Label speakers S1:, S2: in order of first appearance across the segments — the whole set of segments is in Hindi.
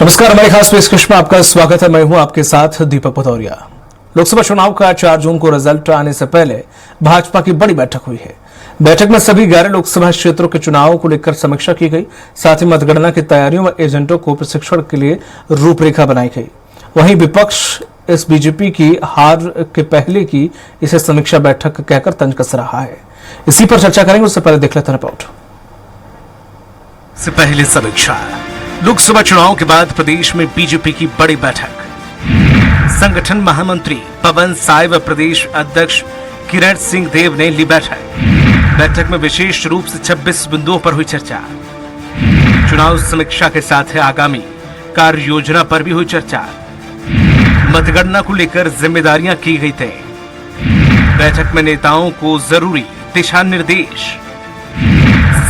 S1: नमस्कार, हमारी खास पेशकश में आपका स्वागत है। मैं हूं आपके साथ दीपक भदौरिया। लोकसभा चुनाव का 4 जून को रिजल्ट आने से पहले भाजपा की बड़ी बैठक हुई है। बैठक में सभी 11 लोकसभा क्षेत्रों के चुनावों को लेकर समीक्षा की गई। साथ ही मतगणना की तैयारियों व एजेंटों को प्रशिक्षण के लिए रूपरेखा बनाई गई। वहीं विपक्ष इस बीजेपी की हार के पहले की इसे समीक्षा बैठक कहकर तंज कस रहा है। इसी पर चर्चा करेंगे, उससे पहले देख लेते हैं रिपोर्ट।
S2: से पहले समीक्षा। लोकसभा चुनाव के बाद प्रदेश में बीजेपी की बड़ी बैठक। संगठन महामंत्री पवन साय व प्रदेश अध्यक्ष किरण सिंह देव ने ली बैठक। बैठक में विशेष रूप से 26 बिंदुओं पर हुई चर्चा। चुनाव समीक्षा के साथ आगामी कार्य योजना पर भी हुई चर्चा। मतगणना को लेकर जिम्मेदारियां की गई थी। बैठक में नेताओं को जरूरी दिशा निर्देश।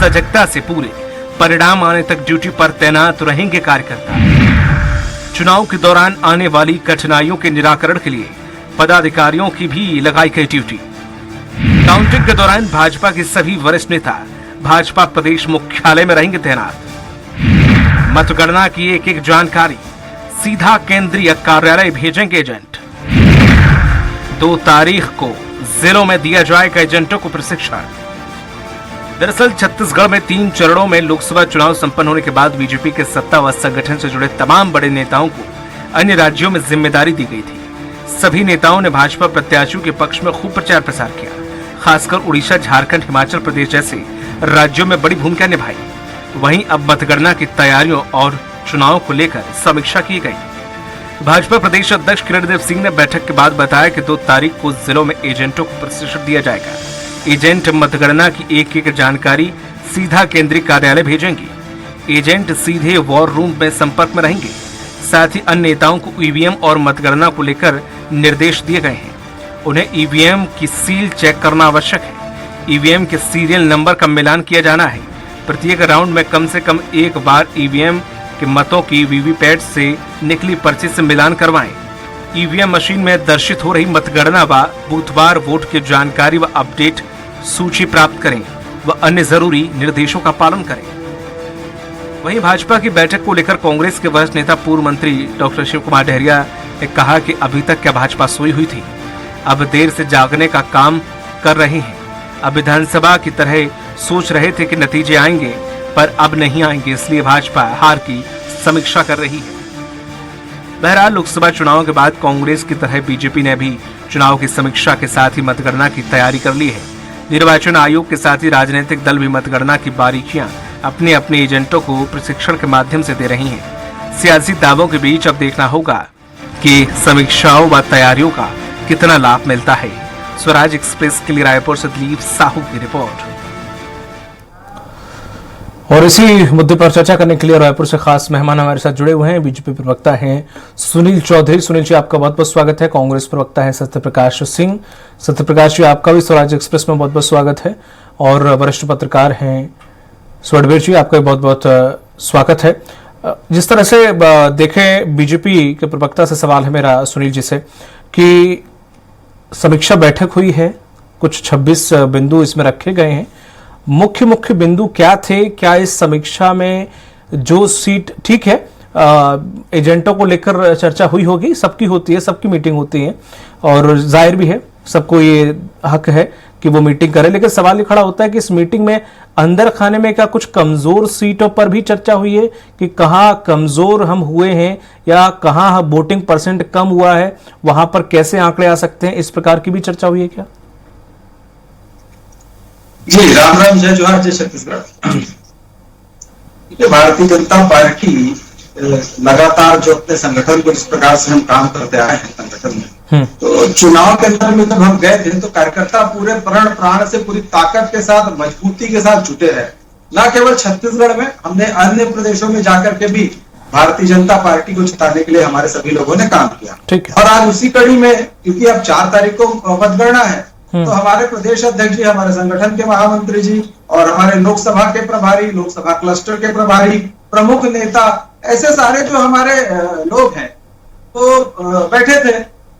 S2: सजगता से पूरे परिणाम आने तक ड्यूटी पर तैनात रहेंगे कार्यकर्ता। चुनाव के दौरान आने वाली कठिनाइयों के निराकरण के लिए पदाधिकारियों की भी लगाई गई ड्यूटी। काउंटिंग के दौरान भाजपा के सभी वरिष्ठ नेता भाजपा प्रदेश मुख्यालय में रहेंगे तैनात। मतगणना की एक एक जानकारी सीधा केंद्रीय कार्यालय भेजेंगे एजेंट। 2 तारीख को जिलों में दिया जाएगा एजेंटों को प्रशिक्षण। दरअसल छत्तीसगढ़ में 3 चरणों में लोकसभा चुनाव संपन्न होने के बाद बीजेपी के सत्ता व संगठन से जुड़े तमाम बड़े नेताओं को अन्य राज्यों में जिम्मेदारी दी गई थी। सभी नेताओं ने भाजपा प्रत्याशियों के पक्ष में खूब प्रचार प्रसार किया। खासकर उड़ीसा, झारखंड, हिमाचल प्रदेश जैसे राज्यों में बड़ी भूमिका निभाई। वहीं अब मतगणना की तैयारियों और चुनाव को लेकर समीक्षा की गई। भाजपा प्रदेश अध्यक्ष किरण सिंह ने बैठक के बाद बताया कि 2 तारीख को जिलों में एजेंटों को प्रशिक्षण दिया जाएगा। एजेंट मतगणना की एक एक जानकारी सीधा केंद्रीय कार्यालय भेजेंगे। एजेंट सीधे वॉर रूम में संपर्क में रहेंगे। साथ ही अन्य नेताओं को ईवीएम और मतगणना को लेकर निर्देश दिए गए हैं। उन्हें ईवीएम की सील चेक करना आवश्यक है। ईवीएम के सीरियल नंबर का मिलान किया जाना है। प्रत्येक राउंड में कम से कम एक बार ईवीएम के मतों की वीवीपैट से निकली पर्ची से मिलान करवाएं। ईवीएम मशीन में दर्शित हो रही मतगणना व बूथवार वोट की जानकारी व अपडेट सूची प्राप्त करें व अन्य जरूरी निर्देशों का पालन करें। वहीं भाजपा की बैठक को लेकर कांग्रेस के वरिष्ठ नेता पूर्व मंत्री डॉक्टर शिव कुमार डहरिया ने कहा कि अभी तक क्या भाजपा सोई हुई थी, अब देर से जागने का काम कर रहे हैं। अब विधानसभा की तरह सोच रहे थे कि नतीजे आएंगे, पर अब नहीं आएंगे, इसलिए भाजपा हार की समीक्षा कर रही है। बहरहाल लोकसभा चुनाव के बाद कांग्रेस की तरह बीजेपी ने भी चुनाव की समीक्षा के साथ ही मतगणना की तैयारी कर ली है। निर्वाचन आयोग के साथ ही राजनीतिक दल भी मतगणना की बारीकियां अपने अपने एजेंटों को प्रशिक्षण के माध्यम से दे रही हैं। सियासी दावों के बीच अब देखना होगा कि समीक्षाओं व तैयारियों का कितना लाभ मिलता है। स्वराज एक्सप्रेस के लिए रायपुर से दिलीप साहू की रिपोर्ट।
S1: और इसी मुद्दे पर चर्चा करने के लिए रायपुर से खास मेहमान हमारे साथ जुड़े हुए हैं। बीजेपी प्रवक्ता हैं सुनील चौधरी। सुनील जी, आपका बहुत बहुत स्वागत है। कांग्रेस प्रवक्ता है सत्यप्रकाश सिंह। सत्यप्रकाश जी, आपका भी स्वराज एक्सप्रेस में बहुत बहुत स्वागत है। और वरिष्ठ पत्रकार हैं स्वर्णवीर जी, आपका भी बहुत बहुत स्वागत है। जिस तरह से देखें, बीजेपी के प्रवक्ता से सवाल है मेरा सुनील जी से कि समीक्षा बैठक हुई है, कुछ 26 बिंदु इसमें रखे गए हैं। मुख्य बिंदु क्या थे? क्या इस समीक्षा में जो सीट, ठीक है, एजेंटों को लेकर चर्चा हुई होगी, सबकी होती है, सबकी मीटिंग होती है और जाहिर भी है, सबको ये हक है कि वो मीटिंग करे। लेकिन सवाल ये खड़ा होता है कि इस मीटिंग में अंदर खाने में क्या कुछ कमजोर सीटों पर भी चर्चा हुई है कि कहां कमजोर हम हुए हैं या कहां वोटिंग परसेंट कम हुआ है, वहां पर कैसे आंकड़े आ सकते हैं, इस प्रकार की भी चर्चा हुई है क्या?
S3: जी, राम राम, जय जोहार, जय छत्तीसगढ़। भारतीय जनता पार्टी लगातार जो अपने संगठन को इस प्रकार से हम काम करते आए हैं संगठन में, तो चुनाव के अंदर में जब हम गए थे तो कार्यकर्ता पूरे प्रण प्राण से, पूरी ताकत के साथ, मजबूती के साथ जुटे रहे। न केवल छत्तीसगढ़ में, हमने अन्य प्रदेशों में जाकर के भी भारतीय जनता पार्टी को जिताने के लिए हमारे सभी लोगों ने काम किया। और आज उसी कड़ी में, क्योंकि अब 4 तारीख को मतगणना है, तो हमारे प्रदेश अध्यक्ष जी, हमारे संगठन के महामंत्री जी और हमारे लोकसभा के प्रभारी, लोकसभा क्लस्टर के प्रभारी, प्रमुख नेता, ऐसे सारे जो हमारे लोग हैं, तो बैठे थे।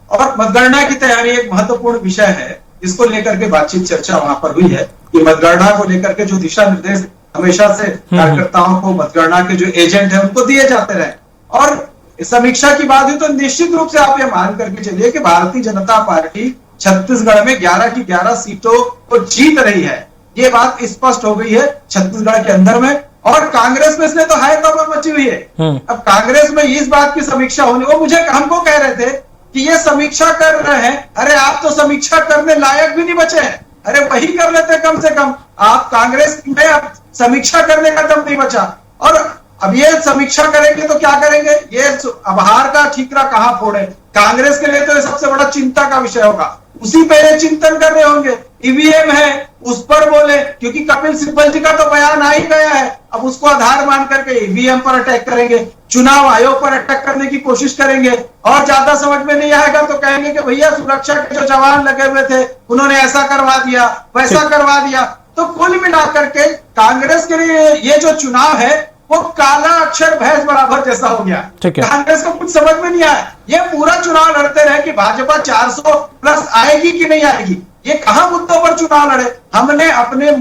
S3: और मतगणना की तैयारी एक महत्वपूर्ण विषय है, इसको लेकर के बातचीत चर्चा वहां पर हुई है कि मतगणना को लेकर के जो दिशा निर्देश हमेशा से कार्यकर्ताओं को, मतगणना के जो एजेंट है, उनको दिए जाते रहे और समीक्षा की बात हुई तो निश्चित रूप से आप ये मान करके चलिए कि भारतीय जनता पार्टी छत्तीसगढ़ में 11 की 11 सीटों को जीत रही है। ये बात स्पष्ट हो गई है छत्तीसगढ़ के अंदर में। और कांग्रेस में इसने तो हाय तौबा मची हुई है। अब कांग्रेस में इस बात की समीक्षा होनी, वो मुझे हमको कह रहे थे कि ये समीक्षा कर रहे हैं। अरे आप तो समीक्षा करने लायक भी नहीं बचे हैं। अरे वही कर लेते कम से कम। आप कांग्रेस में अब समीक्षा करने का दम नहीं बचा। और अब ये समीक्षा करेंगे तो क्या करेंगे, ये आभार का ठीकरा कहां फोड़े। कांग्रेस के लिए तो ये सबसे बड़ा चिंता का विषय होगा। उसी पे ये चिंतन कर रहे होंगे। ईवीएम है उस पर बोले, क्योंकि कपिल सिब्बल जी का तो बयान आ ही गया है। अब उसको आधार मान करके ईवीएम पर अटैक करेंगे, चुनाव आयोग पर अटैक करने की कोशिश करेंगे। और ज्यादा समझ में नहीं आएगा तो कहेंगे कि भैया सुरक्षा के जो जवान लगे हुए थे उन्होंने ऐसा करवा दिया, वैसा करवा दिया। तो कुल मिलाकर के कांग्रेस के लिए ये जो चुनाव है वो काला अक्षर भैंस बराबर जैसा हो गया। कांग्रेस को कुछ समझ में नहीं आया। ये पूरा चुनाव लड़ते रहे कि भाजपा 400 प्लस आएगी कि नहीं आएगी। ये कहां मुद्दों पर चुनाव लड़े। हमने अपने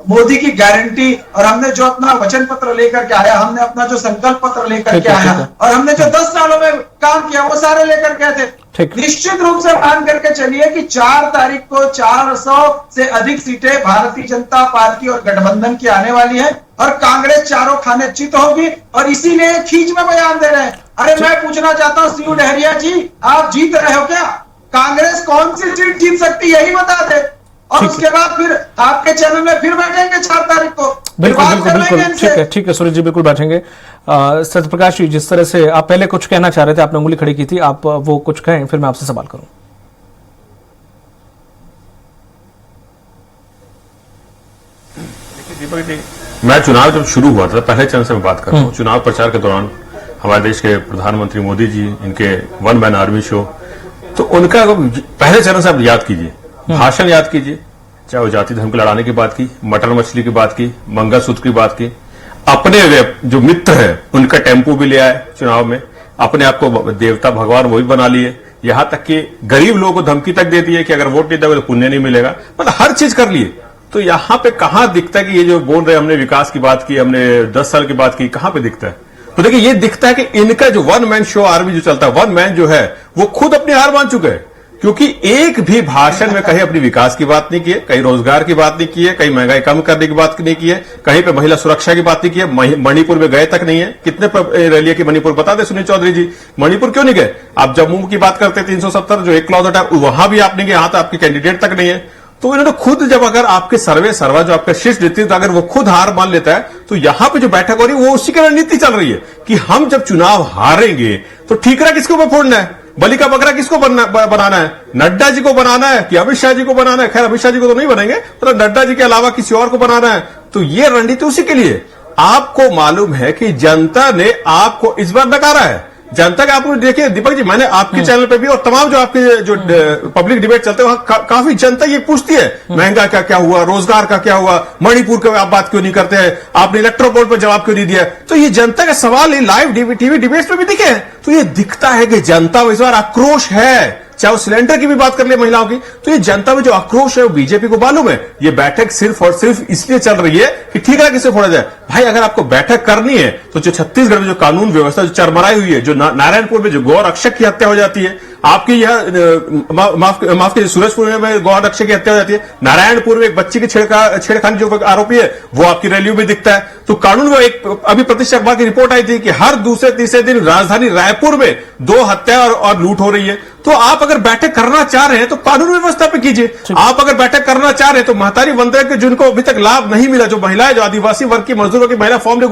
S3: मोदी की गारंटी और हमने जो अपना वचन पत्र लेकर के आया, हमने अपना जो संकल्प पत्र लेकर के आया और हमने जो 10 सालों में काम किया वो सारे लेकर के थे। निश्चित रूप से मान करके चलिए कि 4 तारीख को 400 से अधिक सीटें भारतीय जनता पार्टी और गठबंधन की आने वाली है और कांग्रेस चारों खाने चित होगी। और इसीलिए खींच में बयान दे रहे हैं। अरे मैं पूछना चाहता हूं शिव डहरिया जी, आप जीत रहे हो क्या? कांग्रेस कौन सी सीट जीत सकती यही बता दे और उसके बाद फिर आपके चैनल में फिर बैठेंगे 4 तारीख को।
S1: बिल्कुल ठीक है सुरेश जी, बिल्कुल बैठेंगे। सत्यप्रकाश जी, जिस तरह से आप पहले कुछ कहना चाह रहे थे, आपने उंगली खड़ी की थी, आप वो कुछ कहें फिर मैं आपसे सवाल करूं।
S4: दीपक जी, मैं चुनाव जब शुरू हुआ था पहले चरण से मैं बात कर रहा हूँ। चुनाव प्रचार के दौरान हमारे देश के प्रधानमंत्री मोदी जी, इनके वन मैन आर्मी शो, तो उनका पहले चरण से आप याद कीजिए, भाषण याद कीजिए, चाहे वो जाति धर्म को लड़ाने की बात की, मटर मछली की बात की, मंगलसूत्र की बात की, अपने जो मित्र है उनका टेम्पो भी ले आए चुनाव में, अपने आप को देवता भगवान वही बना लिए, यहां तक कि गरीब लोगों को धमकी तक दे दी है कि अगर वोट नहीं दोगे तो पुण्य नहीं मिलेगा। मतलब हर चीज कर लिए। तो यहां पे कहां दिखता है कि ये जो बोल रहे हमने विकास की बात की, हमने 10 साल की बात की, कहां पे दिखता है? तो देखिए ये दिखता है कि इनका जो वन मैन शो आर्मी जो चलता है, वन मैन जो है वो खुद अपनी हार मान चुके हैं। क्योंकि एक भी भाषण में कहीं अपनी विकास की बात नहीं की है, कहीं रोजगार की बात नहीं की है, कहीं महंगाई कम करने की बात नहीं की है, कहीं पे महिला सुरक्षा की बात नहीं की है, मणिपुर में गए तक नहीं है। कितने रैली की मणिपुर बता दे सुनील चौधरी जी, मणिपुर क्यों नहीं गए? आप जम्मू की बात करते 370 जो एक क्लॉज हटा, वहां भी आपने यहां तो आपके कैंडिडेट तक नहीं है। तो इन्होंने खुद, जब अगर आपके सर्वा जो आपका शीर्ष नेतृत्व अगर वो खुद हार मान लेता है तो यहां पे जो बैठक हो रही है वो उसी की रणनीति चल रही है कि हम जब चुनाव हारेंगे तो ठीकरा किसके ऊपर फोड़ना है, बलि का बकरा किसको बनाना है, नड्डा जी को बनाना है कि अमित शाह जी को बनाना है? खैर अमित शाह जी को तो नहीं बनेंगे, तो नड्डा जी के अलावा किसी और को बनाना है। तो ये रणनीति उसी के लिए। आपको मालूम है कि जनता ने आपको इस बार नकारा है। जनता के आपको देखिए दीपक जी, मैंने आपके चैनल पे भी और तमाम जो आपके जो पब्लिक डिबेट चलते हैं वहां काफी जनता ये पूछती है महंगा का क्या हुआ, रोजगार का क्या हुआ, मणिपुर का आप बात क्यों नहीं करते हैं, आपने इलेक्ट्रो बोर्ड पर जवाब क्यों नहीं दिया? तो ये जनता का सवाल लाइव टीवी डिबेट्स में भी दिखे। तो ये दिखता है कि जनता इस बार आक्रोश है। चाहे वो सिलेंडर की भी बात कर ले महिलाओं की, तो ये जनता में जो आक्रोश है वो बीजेपी को मालूम है। ये बैठक सिर्फ और सिर्फ इसलिए चल रही है कि ठीक है किसे फोड़ा जाए। भाई अगर आपको बैठक करनी है तो जो छत्तीसगढ़ में जो कानून व्यवस्था जो चरमराई हुई है, जो नारायणपुर में जो गौ रक्षक की हत्या हो जाती है, आपकी यह माफ कीजिए सूरजपुर में गौ रक्षक की हत्या हो जाती है, नारायणपुर में एक बच्ची की छेड़खानी जो आरोपी है वो आपकी रैलियों में दिखता है। तो कानून में एक अभी प्रतिष्ठा अखबार की रिपोर्ट आई थी कि हर दूसरे तीसरे दिन राजधानी रायपुर में 2 हत्या और लूट हो रही है। तो आप अगर बैठक करना चाह रहे हैं तो कानून व्यवस्था पे कीजिए। आप अगर बैठक करना चाह रहे हैं तो महतारी वंदना के जिनको अभी तक लाभ नहीं मिला, जो महिलाएं, जो आदिवासी वर्ग की मजदूरों की महिला फॉर्म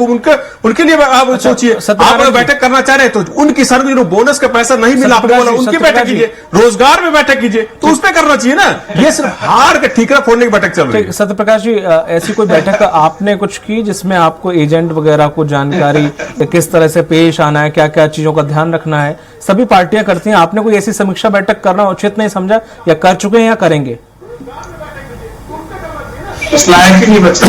S4: उनके लिए आप सोचिए। आप अगर बैठक करना चाह रहे हैं तो उन किसानों को बोनस का पैसा नहीं मिला, आपने बोला उनकी बैठक कीजिए, रोजगार में बैठक कीजिए, तो उसमें करना चाहिए ना। ये सिर्फ हार का ठीकरा फोड़ने की बैठक चल रही है।
S1: सत्यप्रकाश जी, ऐसी कोई बैठक आपने कुछ की जिसमें आपको एजेंट वगैरह को जानकारी किस तरह से पेश आना है, क्या क्या चीजों का ध्यान रखना है, सभी पार्टियां करती हैं, आपने कोई ऐसी समीक्षा बैठक करना उचित नहीं समझा या कर चुके हैं या करेंगे?
S3: इस लायक ही नहीं बचे।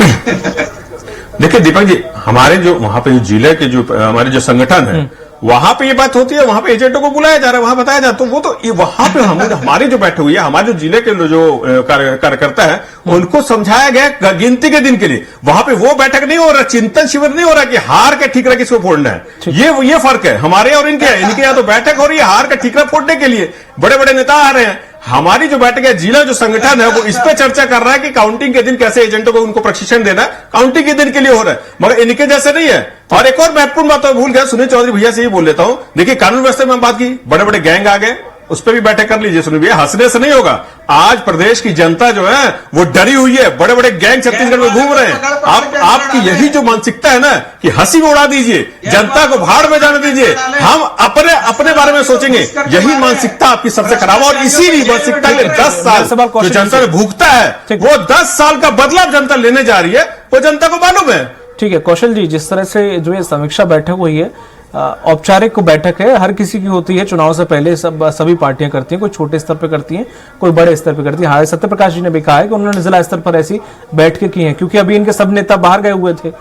S4: देखिए दीपक जी, हमारे जो वहां पे जो जिले के जो हमारे जो संगठन है वहां पे ये बात होती है, वहां पे एजेंटों को बुलाया जा रहा है, वहां बताया जा रहा है। तो वो तो वहां पे हमारी जो बैठक हुई है, हमारे जो जिले के जो कार्यकर्ता है उनको समझाया गया गिनती के दिन के लिए। वहां पे वो बैठक नहीं हो रहा, चिंतन शिविर नहीं हो रहा कि हार का ठीकरा किसको फोड़ना है। ये फर्क है हमारे और इनके। इनके यहाँ तो बैठक हो रही है हार का ठीकरा फोड़ने के लिए, बड़े बड़े नेता आ रहे हैं। हमारी जो बैठक है, जिला जो संगठन है वो इस पे चर्चा कर रहा है कि काउंटिंग के दिन कैसे एजेंटों को उनको प्रशिक्षण देना है, काउंटिंग के दिन के लिए हो रहा है, मगर इनके जैसे नहीं है। और एक और महत्वपूर्ण बात भूल गया, सुनील चौधरी भैया से ही बोल लेता हूं। देखिए कानून व्यवस्था में हम बात की, बड़े बड़े गैंग आ गए, उस पर भी बैठक कर लीजिए। सुनिए भैया, हंसने से नहीं होगा। आज प्रदेश की जनता जो है वो डरी हुई है, बड़े बड़े गैंग छत्तीसगढ़ में घूम रहे हैं। आपकी यही जो मानसिकता है ना कि हंसी में उड़ा दीजिए, जनता को भाड़ में जाने दीजिए, हम अपने बारे में सोचेंगे, यही मानसिकता आपकी सबसे खराब। और इसी मानसिकता में 10 साल जो जनता में भूखता है, वो 10 साल का बदलाव जनता लेने जा रही है, वो जनता को मालूम है।
S1: ठीक है कौशल जी, जिस तरह से जो ये समीक्षा बैठक हुई है, औपचारिक बैठक है, हर किसी की होती है चुनाव से पहले, सभी पार्टियां करती हैं, कोई छोटे स्तर पर करती हैं, कोई बड़े स्तर पर करती है। हालांकि सत्य प्रकाश जी ने भी कहा है कि उन्होंने जिला स्तर पर ऐसी बैठकें की हैं, क्योंकि अभी इनके सब नेता बाहर गए हुए थे,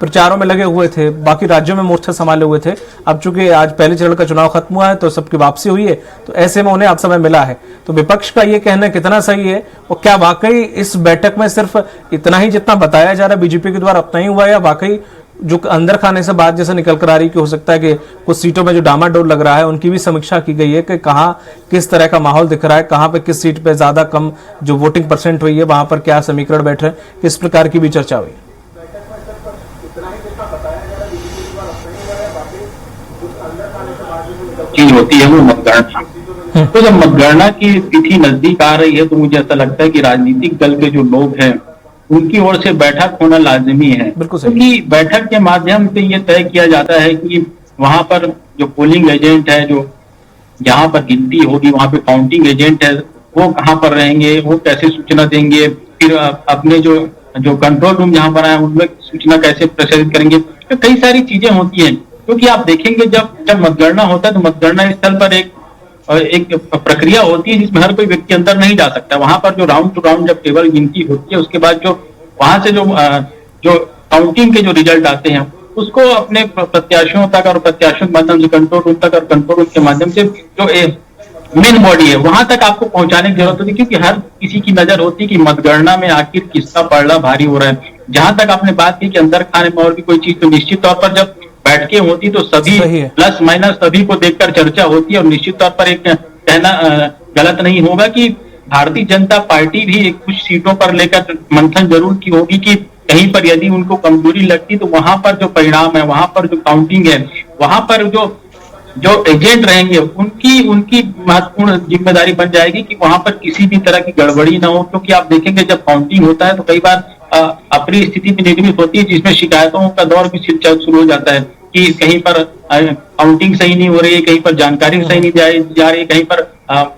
S1: प्रचारों में लगे हुए थे, बाकी राज्यों में मोर्चा संभाले हुए थे। अब चूंकि आज पहले चरण का चुनाव खत्म हुआ है तो सबकी वापसी हुई है, तो ऐसे में उन्हें अब समय मिला है। तो विपक्ष का ये कहना कितना सही है, और क्या वाकई इस बैठक में सिर्फ इतना ही जितना बताया जा रहा है बीजेपी के द्वारा उतना ही हुआ है, या वाकई जो अंदर खाने से बात जैसे निकल कर आ रही कि हो सकता है कि कुछ सीटों में जो डामाडोल लग रहा है उनकी भी समीक्षा की गई है कि कहाँ किस तरह का माहौल दिख रहा है, कहाँ पे किस सीट पे ज्यादा कम जो वोटिंग परसेंट हुई है वहां पर क्या समीकरण बैठ रहे हैं, किस प्रकार की भी चर्चा हुई।
S5: चीज होती है वो मतगणना। तो जब मतगणना की तिथि नजदीक आ रही है तो मुझे ऐसा लगता है कि राजनीतिक दल के जो लोग हैं उनकी ओर से बैठक होना लाजमी है, क्योंकि बैठक के माध्यम से ये तय किया जाता है कि वहां पर जो पोलिंग एजेंट है, जो जहां पर गिनती होगी वहां पे काउंटिंग एजेंट है, वो कहाँ पर रहेंगे, वो कैसे सूचना देंगे, फिर अपने जो कंट्रोल रूम जहां बनाए उनमें सूचना कैसे प्रसारित करेंगे। तो कई सारी चीजें होती हैं, क्योंकि आप देखेंगे जब मतगणना होता है तो मतगणना स्थल पर एक प्रक्रिया होती है जिसमें हर कोई व्यक्ति अंदर नहीं जा सकता। वहां पर जो राउंड टू राउंड जब टेबल गिनती होती है उसके बाद जो वहां से जो काउंटिंग के जो रिजल्ट आते हैं उसको अपने प्रत्याशियों तक और प्रत्याशियों के माध्यम से कंट्रोल रूम तक और कंट्रोल रूम के माध्यम से जो मेन बॉडी है वहां तक आपको पहुंचाने की जरूरत होती है, क्योंकि हर किसी की नजर होती है कि मतगणना में आखिर किसका पलड़ा भारी हो रहा है। जहां तक आपने बात की कि अंदर खाने में और भी कोई चीज, तो निश्चित तौर पर जब बैठकें होती तो सभी प्लस माइनस सभी को देखकर चर्चा होती है। और निश्चित तौर पर एक कहना गलत नहीं होगा कि भारतीय जनता पार्टी भी कुछ सीटों पर लेकर मंथन जरूर की होगी कि कहीं पर यदि उनको कमजोरी लगती तो वहां पर जो परिणाम है, वहां पर जो काउंटिंग है, वहां पर जो एजेंट रहेंगे उनकी महत्वपूर्ण जिम्मेदारी बन जाएगी कि वहां पर किसी भी तरह की गड़बड़ी ना हो। क्योंकि आप देखेंगे जब काउंटिंग होता है तो कई बार अपनी स्थिति में निर्मित होती है जिसमें शिकायतों का दौर भी शुरू हो जाता है कि कहीं पर काउंटिंग सही नहीं हो रही है, कहीं पर जानकारी सही नहीं जा रही है, कहीं पर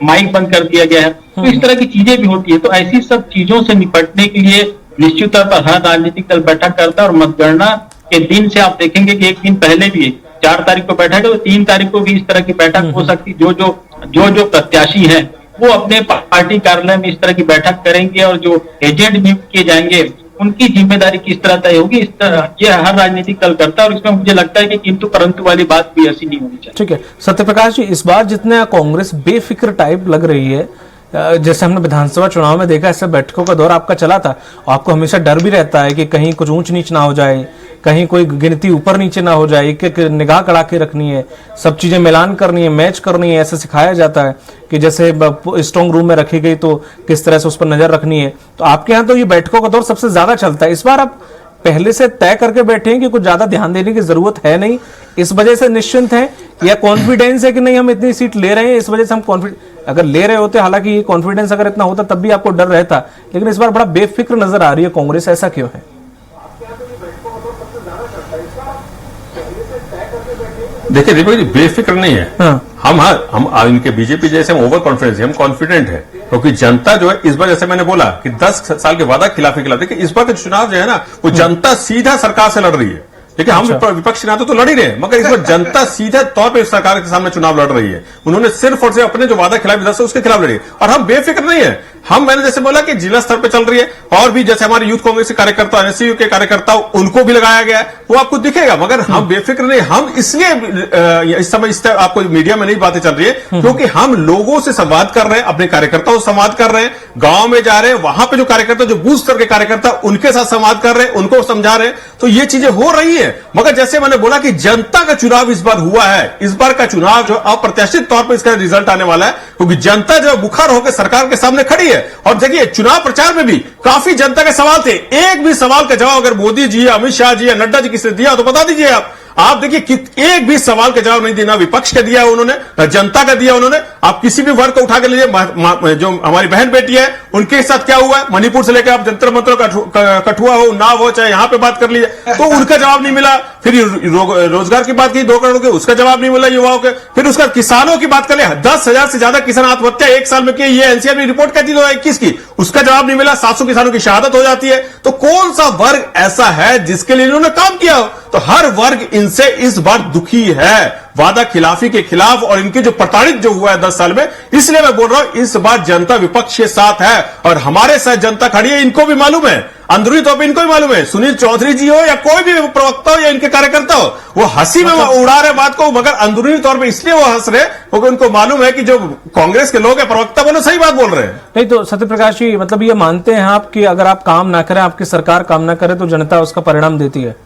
S5: माइक बंद कर दिया गया है। तो इस तरह की चीजें भी होती है। तो ऐसी सब चीजों से निपटने के लिए निश्चित तौर पर हर राजनीतिक दल बैठक करता है। और मतगणना के दिन से आप देखेंगे कि एक दिन पहले भी 4 तारीख को बैठक है तो 3 तारीख को भी इस तरह की बैठक हो सकती। जो प्रत्याशी हैं वो अपने पार्टी कार्यालय में इस तरह की बैठक करेंगे और जो एजेंट नियुक्त किए जाएंगे उनकी जिम्मेदारी किस तरह तय होगी, इस तरह ये हर राजनीतिक दल करता है। और इसमें मुझे लगता है कि किंतु परंतु वाली बात भी ऐसी नहीं होनी चाहिए।
S1: ठीक है सत्य प्रकाश जी, इस बार जितने कांग्रेस बेफिक्र टाइप लग रही है, जैसे हमने विधानसभा चुनाव में देखा ऐसे बैठकों का दौर आपका चला था, आपको हमेशा डर भी रहता है कि कहीं कुछ ऊंच नीच ना हो जाए, कहीं कोई गिनती ऊपर नीचे ना हो जाए, एक निगाह कड़ा के रखनी है, सब चीजें मिलान करनी है, मैच करनी है, ऐसे सिखाया जाता है कि जैसे स्ट्रॉन्ग रूम में रखी गई तो किस तरह से उस पर नजर रखनी है। तो आपके यहाँ तो ये बैठकों का दौर सबसे ज्यादा चलता है। इस बार आप पहले से तय करके बैठे हैं कि कुछ ज्यादा ध्यान देने की जरूरत है नहीं, इस वजह से निश्चिंत हैं, या कॉन्फिडेंस है कि नहीं हम इतनी सीट ले रहे हैं इस वजह से हम कॉन्फिडेंस, अगर ले रहे होते हालांकि ये कॉन्फिडेंस अगर इतना होता तब भी आपको डर रहता, लेकिन इस बार बड़ा बेफिक्र नजर आ रही है कांग्रेस, ऐसा क्यों है?
S4: देखिए दीपक जी, बेफिक्र नहीं है। हम इनके बीजेपी जैसे हम ओवर कॉन्फिडेंस हम कॉन्फिडेंट है, क्योंकि जनता जो है इस बार जैसे मैंने बोला कि 10 साल के वादा खिलाफ देखिए इस बार का चुनाव जो है ना वो जनता सीधा सरकार से लड़ रही है। देखिए हम विपक्ष नाते तो लड़ ही रहे हैं, मगर इस बार जनता सीधे तौर पे सरकार के सामने चुनाव लड़ रही है। उन्होंने सिर्फ और सिर्फ अपने जो वादा खिलाफ 10 उसके खिलाफ लड़ी, और हम बेफिक्र नहीं है। मैंने जैसे बोला कि जिला स्तर पे चल रही है, और भी जैसे हमारे यूथ कांग्रेस के कार्यकर्ता, एनएसयू के कार्यकर्ता, उनको भी लगाया गया है, वो आपको दिखेगा। मगर हम बेफिक्र नहीं, हम इसलिए इस समय आपको मीडिया में नहीं बातें चल रही है क्योंकि हम लोगों से संवाद कर रहे हैं, अपने कार्यकर्ताओं से संवाद कर रहे हैं, गांव में जा रहे हैं, वहां पे जो कार्यकर्ता, जो बूथ स्तर के कार्यकर्ता, उनके साथ संवाद कर रहे हैं, उनको समझा रहे हैं, तो ये चीजें हो रही है। मगर जैसे मैंने बोला कि जनता का चुनाव इस बार हुआ है, इस बार का चुनाव जो अप्रत्याशित तौर पर इसका रिजल्ट आने वाला है, क्योंकि जनता जो बुखार होकर सरकार के सामने खड़ी है। और देखिए चुनाव प्रचार में भी काफी जनता के सवाल थे, एक भी सवाल का जवाब अगर मोदी जी या अमित शाह जी या नड्डा जी किसने दिया तो बता दीजिए आप देखिए कि एक भी सवाल का जवाब नहीं देना, विपक्ष का दिया उन्होंने, ना जनता का दिया उन्होंने। आप किसी भी वर्ग को उठा के लीजिए, जो हमारी बहन बेटी है उनके साथ क्या हुआ है, मणिपुर से लेकर आप जंतर मंतर कठुआ हो, नाव हो, चाहे यहां पे बात कर लीजिए, तो उनका जवाब नहीं मिला। फिर रोजगार की बात की 2 करोड़ के, उसका जवाब नहीं मिला युवाओं के। फिर उसका किसानों की बात कर ले, 10,000 से ज्यादा किसान आत्महत्या एक साल में की, ये एनसीआर में रिपोर्ट कहती 2021 की, उसका जवाब नहीं मिला। 700 किसानों की शहादत हो जाती है। तो कौन सा वर्ग ऐसा है जिसके लिए इन्होंने काम किया हो? तो हर वर्ग इनसे इस बार दुखी है, वादा खिलाफी के खिलाफ, और इनके जो प्रताड़ित जो हुआ है 10 साल में। इसलिए मैं बोल रहा हूं इस बार जनता विपक्ष के साथ है और हमारे साथ जनता खड़ी है। इनको भी मालूम है, अंदरूनी तौर पर इनको भी मालूम है, सुनील चौधरी जी हो या कोई भी प्रवक्ता हो या इनके कार्यकर्ता हो, वो हंसी में उड़ा रहे बात को, मगर अंदरूनी तौर पर इसलिए वो हंस रहे क्योंकि उनको मालूम है कि जो कांग्रेस के लोग हैं, प्रवक्ता बोलो, सही बात बोल रहे हैं।
S1: नहीं तो सत्यप्रकाश जी, मतलब ये मानते हैं आप कि अगर आप काम ना करें, आपकी सरकार काम ना करे, तो जनता उसका परिणाम देती है?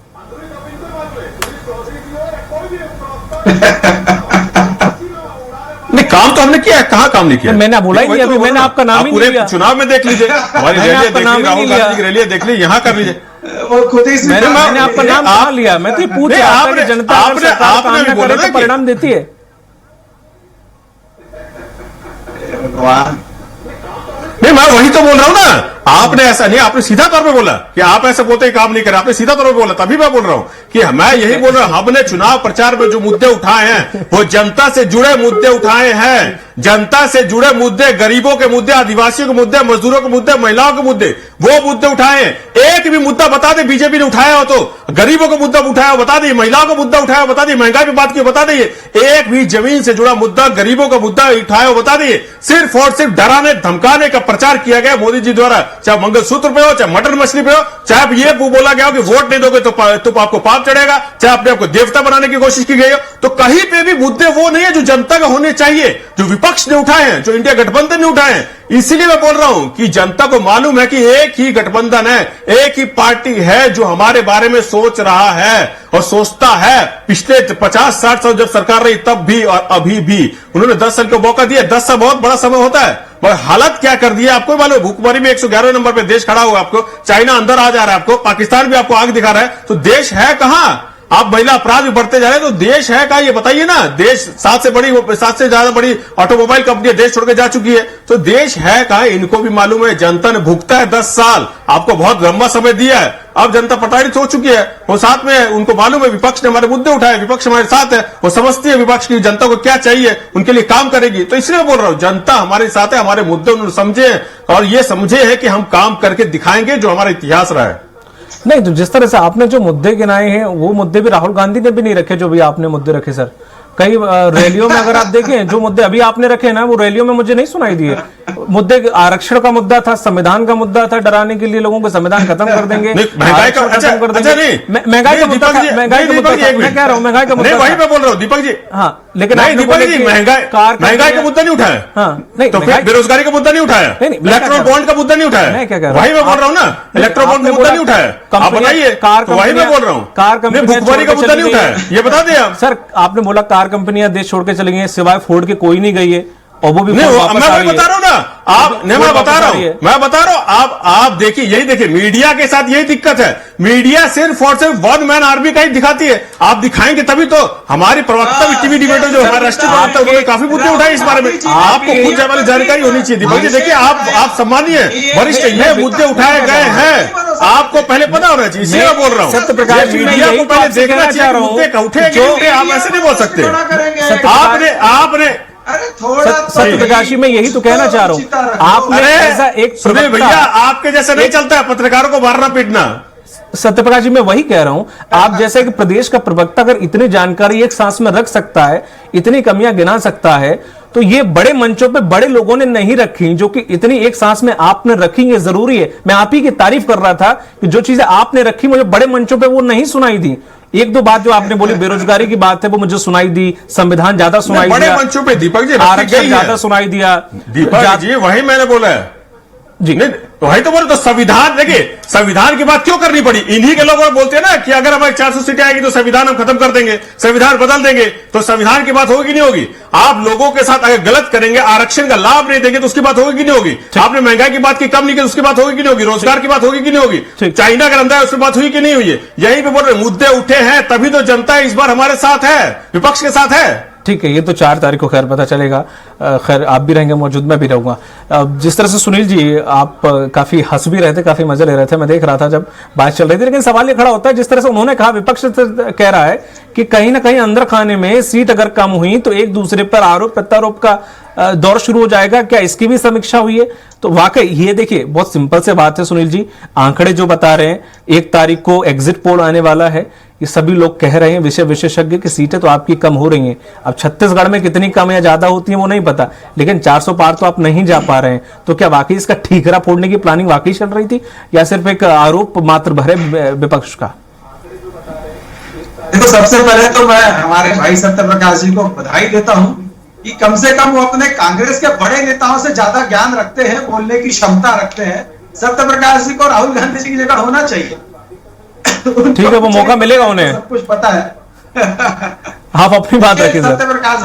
S4: नहीं, काम तो हमने किया है, कहाँ काम नहीं किया?
S1: मैंने बोला ही नहीं, अभी मैंने आपका नाम ही नहीं लिया।
S4: चुनाव में देख लीजिए, हमारी रैलियां देख लीजिए, राहुल गांधी की रैलियां देख लीजिए, यहाँ कर लीजिए।
S3: वो खुद ही
S1: मैंने आपका नाम कहाँ लिया? मैं तो पूछ रहा था कि जनता अगर सरकार काम ना करे तो परिणाम देती है।
S3: भगवान,
S4: नहीं, मैं वही तो बोल रहा हूं ना। आपने ऐसा नहीं, आपने सीधा तौर पे बोला कि आप ऐसे बोलते ही काम नहीं करें, आपने सीधा तौर पे बोला। तभी मैं बोल रहा हूं कि मैं यही बोल रहा हूं, हमने चुनाव प्रचार में जो मुद्दे उठाए हैं वो जनता से जुड़े मुद्दे उठाए हैं। जनता से जुड़े मुद्दे, गरीबों के मुद्दे, आदिवासियों के मुद्दे, मजदूरों के मुद्दे, महिलाओं के मुद्दे, वो मुद्दे उठाए हैं। एक भी मुद्दा बता दे बीजेपी ने उठाया हो तो, गरीबों का मुद्दा उठाया हो बता दिए, महिलाओं का मुद्दा उठाया हो बता दिए, महंगाई पे बात की बता दिए, एक भी जमीन से जुड़ा मुद्दा, गरीबों का मुद्दा उठाया हो बता दिए। सिर्फ और सिर्फ डराने धमकाने का प्रचार किया गया मोदी जी द्वारा, चाहे मंगलसूत्र पे हो, चाहे मटन मछली पे हो, चाहे ये बोला गया हो कि वोट नहीं दोगे तो आपको पाप चढ़ेगा, चाहे अपने आपको देवता बनाने की कोशिश की गई हो। तो कहीं पे भी मुद्दे वो नहीं है जो जनता का होने चाहिए, जो विपक्ष ने उठाए हैं, जो इंडिया गठबंधन ने उठाए हैं। इसीलिए मैं बोल रहा हूं कि जनता को मालूम है कि एक ही गठबंधन है, एक ही पार्टी है जो हमारे बारे में सोच रहा है और सोचता है। पिछले 50-60 साल जब सरकार रही तब भी और अभी भी उन्होंने 10 साल का मौका दिया। 10 साल बहुत बड़ा समय होता है, मगर हालत क्या कर दिया आपको मालूम? भूखमरी में 111वें नंबर पे देश खड़ा हुआ, आपको चाइना अंदर आ जा रहा है, आपको पाकिस्तान भी आपको आग दिखा रहा है। तो देश है कहां? आप महिला अपराध भी बढ़ते जा रहे हैं, तो देश है कहां ये बताइए ना। देश 7 से ज्यादा बड़ी ऑटोमोबाइल कंपनी देश छोड़कर जा चुकी है, तो देश है कहां? इनको भी मालूम है। जनता ने भुगता है 10 साल, आपको बहुत लंबा समय दिया है, अब जनता प्रताड़ित हो चुकी है। वो साथ में उनको मालूम है विपक्ष ने हमारे मुद्दे उठाए, विपक्ष हमारे साथ है, वो समझती है विपक्ष की जनता को क्या चाहिए, उनके लिए काम करेगी। तो इसलिए बोल रहा हूं जनता हमारे साथ है, हमारे मुद्दे उन्होंने समझे और ये समझे है कि हम काम करके दिखाएंगे जो हमारा इतिहास रहा है।
S1: नहीं तो जिस तरह से आपने जो मुद्दे गिनाए हैं वो मुद्दे भी राहुल गांधी ने भी नहीं रखे जो भी आपने मुद्दे रखे सर। कई रैलियों में अगर आप देखें जो मुद्दे अभी आपने रखे ना वो रैलियों में मुझे नहीं सुनाई दिए। मुद्दे आरक्षण का मुद्दा था, संविधान का मुद्दा था, डराने के लिए लोगों को संविधान खत्म कर देंगे,
S4: महंगाई का
S1: खत्म कर देंगे। महंगाई का मुद्दा, महंगाई का मुद्दा मैं कह रहा हूँ, महंगाई का मुद्दा
S4: वही मैं बोल रहा हूँ दीपक जी।
S1: हाँ लेकिन
S4: दीपक जी महंगाई का मुद्दा नहीं उठाया।
S1: हाँ नहीं
S4: तो फिर बेरोजगारी का मुद्दा नहीं उठाया, इलेक्ट्रॉल बॉन्ड का मुद्दा नहीं उठाया।
S1: मैं क्या कह रहा हूँ
S4: वही मैं बोल रहा हूँ ना, इलेक्ट्रॉल बॉन्ड का मुद्दा नहीं उठाया। आप बताइए, वही मैं बोल रहा हूँ, कार कंपनी भुखमरी का मुद्दा नहीं उठाया, ये बता दें आप।
S1: सर आपने बोला कार कंपनियां देश छोड़ के चली गई हैं, सिवाय फोर्ड के कोई नहीं गई है, और वो भी
S4: नहीं, मैं वही बता रहा हूं ना आप, नहीं मैं बता रहा हूं, आप देखिए, यही देखिए मीडिया के साथ यही दिक्कत है। मीडिया सिर्फ और सिर्फ वन मैन आर्मी का ही दिखाती है। आप दिखाएंगे तभी तो। हमारी प्रवक्ता भी टीवी डिबेटर जो हमारे राष्ट्रीय प्रवक्ता उन्होंने काफी मुद्दे उठाए इस बारे में, आपको खुद जाने वाली जानकारी होनी चाहिए। दीपक जी देखिए, आप सम्मानीय वरिष्ठ, ये मुद्दे उठाए गए हैं, आपको पहले पता होना चाहिए, इसलिए मैं बोल रहा हूँ।
S1: सत्यप्रकाश
S4: मीडिया को पहले देखना चाहिए, मुद्दे उठेंगे, आप ऐसे नहीं बोल सकते। आपने
S1: सत्यप्रकाशी में यही तो कहना चाह रहा हूं, आपने ऐसा एक
S4: सुनिए भैया, आपके जैसे नहीं चलता है पत्रकारों को मारना पीटना।
S1: सत्यप्रकाश जी मैं वही कह रहा हूं, आप जैसे कि प्रदेश का प्रवक्ता अगर इतनी जानकारी एक सांस में रख सकता है, इतनी कमियां गिना सकता है, तो ये बड़े मंचों पे बड़े लोगों ने नहीं रखी, जो कि इतनी एक सांस में आपने रखी, ये जरूरी है। मैं आप ही की तारीफ कर रहा था कि जो चीजें आपने रखी मुझे बड़े मंचों पे वो नहीं सुनाई दी। एक दो बात जो आपने बोली, बेरोजगारी की बात है, वो मुझे सुनाई दी, संविधान ज्यादा सुनाई दिया,
S4: बड़े मंचों पे दीपक जी
S1: आरक्षण ज्यादा सुनाई दिया।
S4: दीपक जी वही मैंने बोला है
S1: जी,
S4: नहीं वही तो बोले। तो संविधान देखिए, संविधान की बात क्यों करनी पड़ी? इन्हीं के लोग बोलते हैं ना कि अगर हमारी 400 सीटें आएगी तो संविधान हम खत्म कर देंगे, संविधान बदल देंगे। तो संविधान की बात होगी नहीं होगी? आप लोगों के साथ अगर गलत करेंगे, आरक्षण का लाभ नहीं देंगे तो उसकी बात होगी कि नहीं होगी? आपने महंगाई की बात की, कम नहीं की, उसकी बात होगी कि नहीं होगी? रोजगार की बात होगी कि नहीं होगी? चाइना का धंधा है, उसकी बात हुई कि नहीं हुई है? यहीं पे बोल रहे मुद्दे उठे हैं, तभी तो जनता इस बार हमारे साथ है, विपक्ष के साथ है।
S1: ठीक है, ये तो 4 तारीख को खैर पता चलेगा। खैर आप भी रहेंगे मौजूद, मैं भी रहूंगा। जिस तरह से सुनील जी आप काफी हंस भी रहे थे, काफी मजे ले रहे थे, मैं देख रहा था जब बात चल रही थी, लेकिन सवाल ये खड़ा होता है जिस तरह से उन्होंने कहा, विपक्ष कह रहा है कि कहीं ना कहीं अंदर खाने में सीट अगर कम हुई तो एक दूसरे पर आरोप प्रत्यारोप का दौर शुरू हो जाएगा। क्या इसकी भी समीक्षा हुई है? तो वाकई ये देखिए बहुत सिंपल से बात है सुनील जी, आंकड़े जो बता रहे हैं 1 तारीख को एग्जिट पोल आने वाला है, ये सभी लोग कह रहे हैं, विषय विशेषज्ञ की सीटें तो आपकी कम हो रही हैं। अब छत्तीसगढ़ में कितनी कम या ज्यादा होती है वो नहीं पता, लेकिन 400 पार तो आप नहीं जा पा रहे हैं। तो क्या वाकई इसका ठीकरा फोड़ने की प्लानिंग वाकई चल रही थी या सिर्फ एक आरोप मात्र भरे विपक्ष का?
S3: देखो, सबसे पहले तो मैं हमारे भाई सत्यप्रकाश जी को बधाई देता हूं कि कम से कम वो अपने कांग्रेस के बड़े नेताओं से ज्यादा ज्ञान रखते हैं, बोलने की क्षमता रखते हैं। सत्यप्रकाश जी को राहुल गांधी जी की जगह होना चाहिए।
S1: ठीक है, वो मौका मिलेगा उन्हें,
S3: सब कुछ पता है।
S1: आप अपनी बात रखिए सर।
S3: सत्यप्रकाश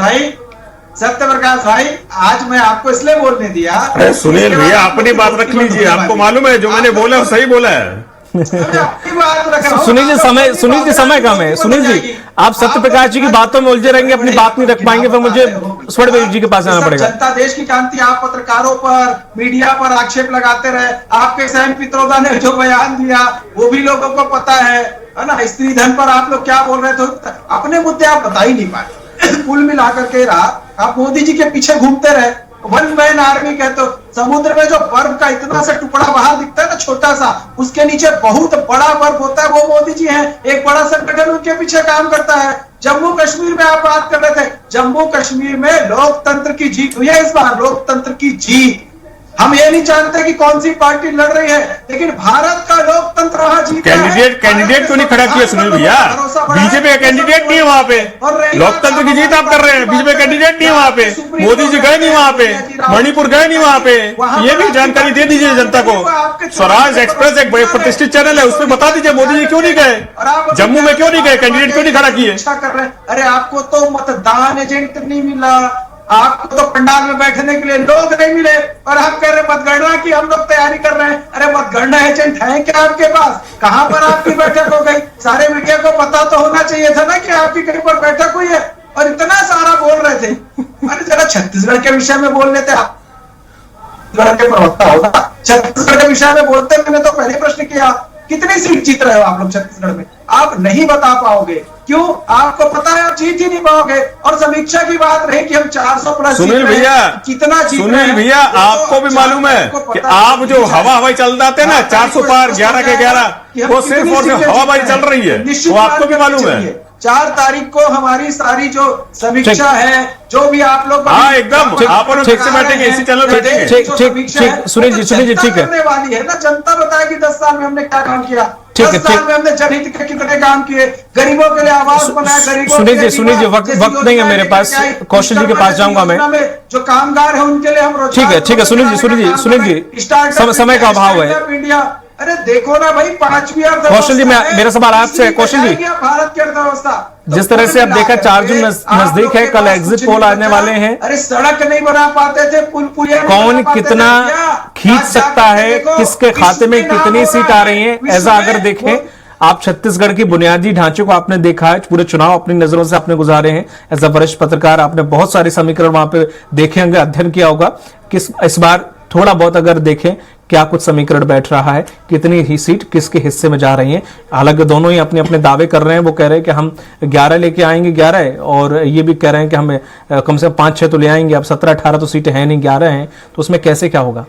S3: भाई, आज मैं आपको इसलिए बोलने दिया।
S4: अरे सुनील भैया अपनी बात रख लीजिए, आपको मालूम है जो मैंने बोला वो सही बोला है।
S1: सुनील जी समय कम है। सुनील जी आप सत्यप्रकाश जी की बातों में उलझे रहेंगे, अपनी बात नहीं रख पाएंगे, फिर मुझे स्वर्ण जी के पास जाना पड़ेगा।
S3: जनता देश की जानती है, आप पत्रकारों पर, मीडिया पर आक्षेप लगाते रहे। आपके सहन पित्रोदा ने जो बयान दिया वो भी लोगों को पता है ना? स्त्री धन पर आप लोग क्या बोल रहे थे, अपने मुद्दे आप बता ही नहीं पाए। कुल मिलाकर के रहा, आप मोदी जी के पीछे घूमते रहे। 1 मैन आर्मी कहते हो, समुद्र में जो बर्फ का इतना सा टुकड़ा बाहर दिखता है ना, छोटा सा, उसके नीचे बहुत बड़ा बर्फ होता है, वो मोदी जी हैं। एक बड़ा संगठन उनके पीछे काम करता है। जम्मू कश्मीर में आप बात कर रहे थे, जम्मू कश्मीर में लोकतंत्र की जीत हुई है इस बार, लोकतंत्र की जीत। हम ये नहीं जानते कि कौन सी पार्टी लड़ रही है, लेकिन भारत का लोकतंत्र वहां जीता है।
S4: कैंडिडेट क्यों नहीं खड़ा किया सुनील भैया? बीजेपी का कैंडिडेट नहीं है वहां पे, लोकतंत्र की जीत आप कर रहे हैं। बीजेपी का कैंडिडेट नहीं है वहां पे, मोदी जी गए नहीं वहां पे, मणिपुर गए नहीं वहां पे। ये भी जानकारी दे दीजिए जनता को। स्वराज एक्सप्रेस एक बड़े प्रतिष्ठित चैनल है, उसमें बता दीजिए मोदी जी क्यों नहीं गए, जम्मू में क्यों नहीं गए, कैंडिडेट क्यों नहीं खड़ा किए?
S3: अरे आपको तो मतदान एजेंट नहीं मिला, आपको तो पंडाल में बैठने के लिए लोग नहीं मिले, और आप कह रहे मतगणना की हम लोग तैयारी कर रहे हैं। अरे मतगणना एजेंट है क्या आपके पास? कहां पर आपकी बैठक हो गई? सारे मीडिया को पता तो होना चाहिए था ना कि आपकी कहीं पर बैठक हुई है, और इतना सारा बोल रहे थे। अरे जरा छत्तीसगढ़ के विषय में बोल लेते आप, छत्तीसगढ़ के प्रवक्ता होगा, छत्तीसगढ़ के विषय में बोलते। मैंने तो पहले प्रश्न किया, कितनी सीट जीत रहे हो आप लोग छत्तीसगढ़ में? आप नहीं बता पाओगे, क्यों? आपको पता है आप जीत ही नहीं पाओगे। और समीक्षा की बात रही कि हम 400 प्लस
S4: सुनील भैया,
S3: कितना जीत रहे हैं?
S4: सुनील भैया आपको भी मालूम है कि आप जो हवाई चल जाते हैं ना 400 पार 11 के 11, वो सिर्फ और सिर्फ हवाई चल रही है, वो आपको भी मालूम है।
S3: 4 तारीख को हमारी सारी जो समीक्षा है, जो भी आप लोग,
S4: हाँ एकदम आप ठीक से बैठेंगे, इसी चैनल बैठेंगे।
S1: ठीक सुनील जी ठीक है,
S3: वाली है ना, जनता बताएगी 10 साल में हमने क्या काम किया। 10 साल में हमने जनहित के कितने काम किए, गरीबों के लिए आवास बनाया, गरीबों
S1: सुनील जी वक्त नहीं है मेरे पास, कौशल जी के पास जाऊंगा मैं।
S3: जो कामगार है उनके लिए हम रोजगार,
S1: ठीक है सुनील जी समय का अभाव है।
S3: इंडिया, अरे देखो ना भाई, 5वीं
S1: कौशल जी मेरा सवाल आपसे है। कौशल जी,
S3: भारत की अर्थव्यवस्था
S1: जिस तरह से अब देखा 4 जून नजदीक है, कल एग्जिट पोल आने वाले हैं,
S3: अरे सड़क नहीं बना पाते थे, पुल
S1: कौन कितना खींच सकता है, किसके खाते में कितनी सीट आ रही है, ऐसा अगर देखें आप छत्तीसगढ़ की बुनियादी ढांचे को आपने देखा है, पूरे चुनाव अपनी नजरों से आपने गुजारे हैं, एज अ वरिष्ठ पत्रकार आपने बहुत सारे समीकरण वहां पे देखे होंगे, अध्ययन किया होगा। इस बार थोड़ा बहुत अगर देखें क्या कुछ समीकरण बैठ रहा है, कितनी ही सीट किसके हिस्से में जा रही हैं? हालांकि दोनों ही अपने अपने दावे कर रहे हैं, वो कह रहे हैं कि हम 11 लेके आएंगे 11, और ये भी कह रहे हैं कि हमें कम से कम 5-6 तो ले आएंगे। अब 17-18 तो सीटें हैं नहीं, 11 हैं, तो उसमें कैसे क्या होगा?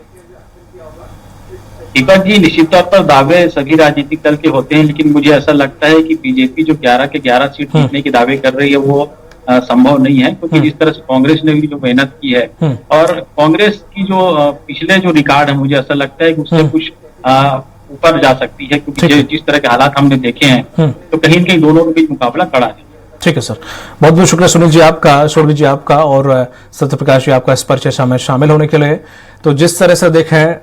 S5: दीपक जी, निश्चित तौर पर दावे सभी राजनीतिक दल के होते हैं, लेकिन मुझे ऐसा लगता है कि बीजेपी जो 11 के 11 सीट जीतने के दावे कर रही है, वो संभव नहीं है, क्योंकि जिस तरह से कांग्रेस ने भी जो मेहनत की है और कांग्रेस की जो पिछले जो रिकॉर्ड है, मुझे ऐसा लगता है कि उससे कुछ ऊपर जा सकती है, क्योंकि जिस तरह के हालात हमने देखे हैं तो कहीं न कहीं दोनों के बीच मुकाबला कड़ा है।
S1: ठीक है सर, बहुत बहुत शुक्रिया सुनील जी आपका, शोरवी जी आपका और सत्यप्रकाश जी आपका इस पर चर्चा में शामिल होने के लिए। तो जिस तरह से देखें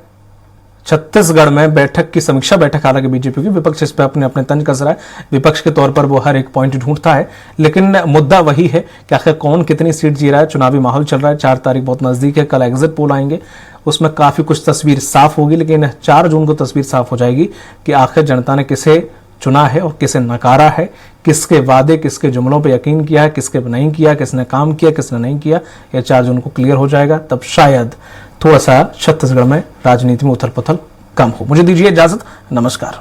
S1: छत्तीसगढ़ में बैठक की समीक्षा बैठक, हालांकि बीजेपी की विपक्ष इस पर अपने अपने तंज कस रहा है, विपक्ष के तौर पर वो हर एक पॉइंट ढूंढता है, लेकिन मुद्दा वही है कि आखिर कौन कितनी सीट जी रहा है। चुनावी माहौल चल रहा है, 4 तारीख बहुत नजदीक है, कल एग्जिट पोल आएंगे, उसमें काफी कुछ तस्वीर साफ होगी, लेकिन 4 जून को तस्वीर साफ हो जाएगी कि आखिर जनता ने किसे चुना है और किसे नकारा है, किसके वादे किसके जुमलों पे यकीन किया है, किसके नहीं किया, किसने काम किया किसने नहीं किया। यह 4 जून को क्लियर हो जाएगा, तब शायद थोड़ा सा छत्तीसगढ़ में राजनीति में उथल पुथल कम हो। मुझे दीजिए इजाजत, नमस्कार।